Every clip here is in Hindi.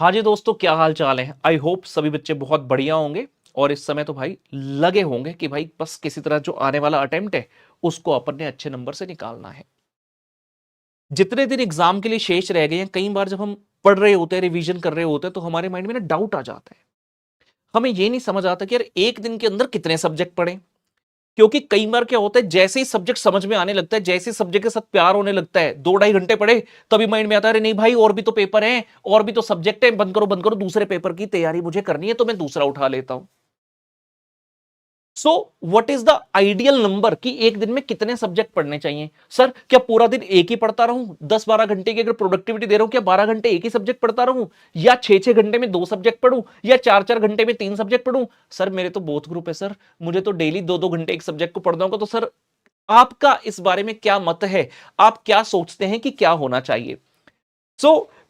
हाँ जी दोस्तों, क्या हाल चाल है। आई होप सभी बच्चे बहुत बढ़िया होंगे और इस समय तो भाई लगे होंगे कि भाई बस किसी तरह जो आने वाला अटेम्प्ट है उसको अपन ने अच्छे नंबर से निकालना है। जितने दिन एग्जाम के लिए शेष रह गए हैं, कई बार जब हम पढ़ रहे होते हैं, रिवीजन कर रहे होते हैं, तो हमारे माइंड में ना डाउट आ जाता है। हमें ये नहीं समझ आता कि यार एक दिन के अंदर कितने सब्जेक्ट पढ़े। क्योंकि कई बार क्या होता है, जैसे ही सब्जेक्ट समझ में आने लगता है, जैसे ही सब्जेक्ट के साथ प्यार होने लगता है, 2-2.5 घंटे पढ़े तभी माइंड में आता है अरे नहीं भाई, और भी तो पेपर हैं, और भी तो सब्जेक्ट है, बंद करो, दूसरे पेपर की तैयारी मुझे करनी है, तो मैं दूसरा उठा लेता हूं। So what is the ideal number कि एक दिन में कितने सब्जेक्ट पढ़ने चाहिए। सर क्या पूरा दिन एक ही पढ़ता रहूं, 10-12 घंटे की अगर प्रोडक्टिविटी दे रहा हूं, क्या 12 घंटे एक ही सब्जेक्ट पढ़ता रहूं, या 6-6 घंटे में 2 सब्जेक्ट पढ़ूं, या 4-4 घंटे में 3 सब्जेक्ट पढ़ूं। सर मेरे तो बोथ ग्रुप है सर, मुझे तो डेली 2-2 घंटे एक सब्जेक्ट को पढ़ना होगा। तो सर आपका इस बारे में क्या मत है, आप क्या सोचते हैं कि क्या होना चाहिए।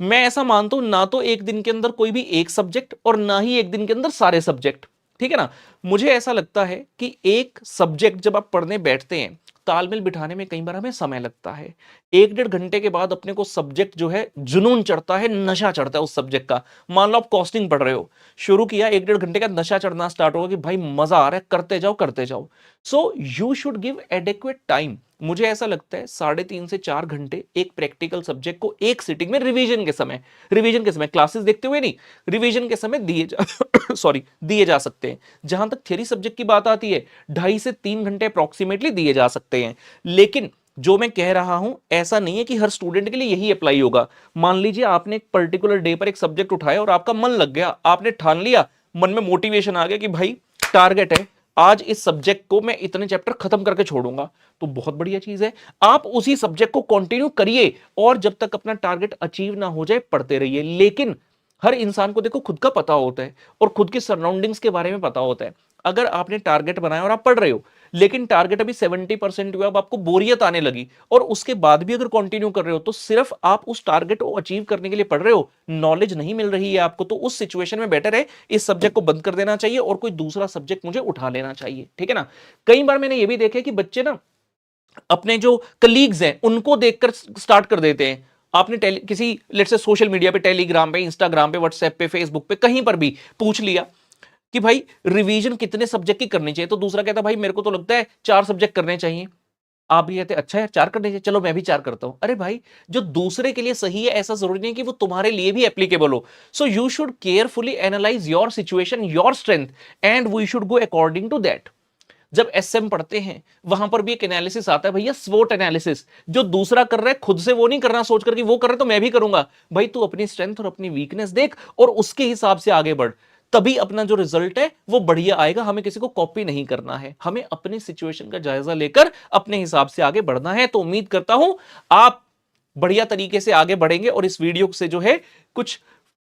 मैं ऐसा मानता हूं, ना तो एक दिन के अंदर कोई भी एक सब्जेक्ट और ना ही एक दिन के अंदर सारे सब्जेक्ट। ठीक है ना। मुझे ऐसा लगता है कि एक सब्जेक्ट जब आप पढ़ने बैठते हैं, तालमेल बिठाने में कई बार हमें समय लगता है। 1-1.5 घंटे के बाद अपने को सब्जेक्ट जो है जुनून चढ़ता है, नशा चढ़ता है उस सब्जेक्ट का। मान लो आप कॉस्टिंग पढ़ रहे हो, शुरू किया, 1-1.5 घंटे का नशा चढ़ना स्टार्ट होगा कि भाई मजा आ रहा है, करते जाओ करते जाओ। सो you should give adequate time. मुझे ऐसा लगता है 3.5 से 4 घंटे एक प्रैक्टिकल सब्जेक्ट को एक सिटिंग में रिवीजन के समय क्लासेस देखते हुए नहीं, रिवीजन के समय दिए जा सॉरी दिए जा सकते हैं। जहां तक थ्योरी सब्जेक्ट की बात आती है, 2.5 से 3 घंटे अप्रोक्सीमेटली दिए जा सकते हैं। लेकिन जो मैं कह रहा हूं, ऐसा नहीं है कि हर स्टूडेंट के लिए यही अप्लाई होगा। मान लीजिए आपने एक पर्टिकुलर डे पर एक सब्जेक्ट उठाया और आपका मन लग गया, आपने ठान लिया, मन में मोटिवेशन आ गया कि भाई टारगेट है, आज इस सब्जेक्ट को मैं इतने चैप्टर खत्म करके छोड़ूंगा, तो बहुत बढ़िया चीज है। आप उसी सब्जेक्ट को कंटिन्यू करिए और जब तक अपना टारगेट अचीव ना हो जाए पढ़ते रहिए। लेकिन हर इंसान को देखो खुद का पता होता है और खुद की सराउंडिंग्स के बारे में पता होता है। अगर आपने टारगेट बनाया और आप पढ़ रहे हो, लेकिन टारगेट अभी 70% हुआ, अब आपको बोरियत आने लगी और उसके बाद भी अगर कंटिन्यू कर रहे हो, तो सिर्फ आप उस टारगेट को अचीव करने के लिए पढ़ रहे हो, नॉलेज नहीं मिल रही है आपको, तो उस सिचुएशन में बेटर है इस सब्जेक्ट को बंद कर देना चाहिए और कोई दूसरा सब्जेक्ट मुझे उठा लेना चाहिए। ठीक है ना। कई बार मैंने यह भी देखा कि बच्चे ना अपने जो कलीग्स हैं उनको देखकर स्टार्ट कर देते हैं। आपने किसी लेट्स से सोशल मीडिया पे, टेलीग्राम पे, इंस्टाग्राम पे, व्हाट्सएप पे, फेसबुक पे, कहीं पर भी पूछ लिया कि भाई रिवीजन कितने सब्जेक्ट की करनी चाहिए, तो दूसरा कहता भाई मेरे को तो लगता है 4 सब्जेक्ट करने चाहिए। आप भी कहते अच्छा है 4 करने चाहिए, चलो मैं भी 4 करता हूं। अरे भाई, जो दूसरे के लिए सही है ऐसा जरूरी नहीं कि वो तुम्हारे लिए भी एप्लीकेबल हो। So you should carefully analyse your situation, your strength, and we should go according to that. जब एसएम पढ़ते हैं वहां पर भी एक एनालिसिस आता है भैया, स्वोट एनालिसिस। जो दूसरा कर रहा है खुद से वो नहीं करना सोचकर कि वो कर रहे तो मैं भी करूंगा। भाई तू अपनी स्ट्रेंथ और अपनी वीकनेस देख और उसके हिसाब से आगे बढ़, तभी अपना जो रिजल्ट है वो बढ़िया आएगा। हमें किसी को कॉपी नहीं करना है, हमें अपनी सिचुएशन का जायजा लेकर अपने हिसाब से आगे बढ़ना है। तो उम्मीद करता हूं आप बढ़िया तरीके से आगे बढ़ेंगे और इस वीडियो से जो है कुछ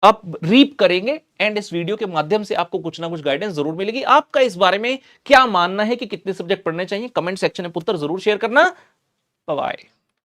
आप रीप करेंगे एंड इस वीडियो के माध्यम से आपको कुछ ना कुछ गाइडेंस जरूर मिलेगी। आपका इस बारे में क्या मानना है कि कितने सब्जेक्ट पढ़ने चाहिए, कमेंट सेक्शन में पुत्र जरूर शेयर करना। Bye bye.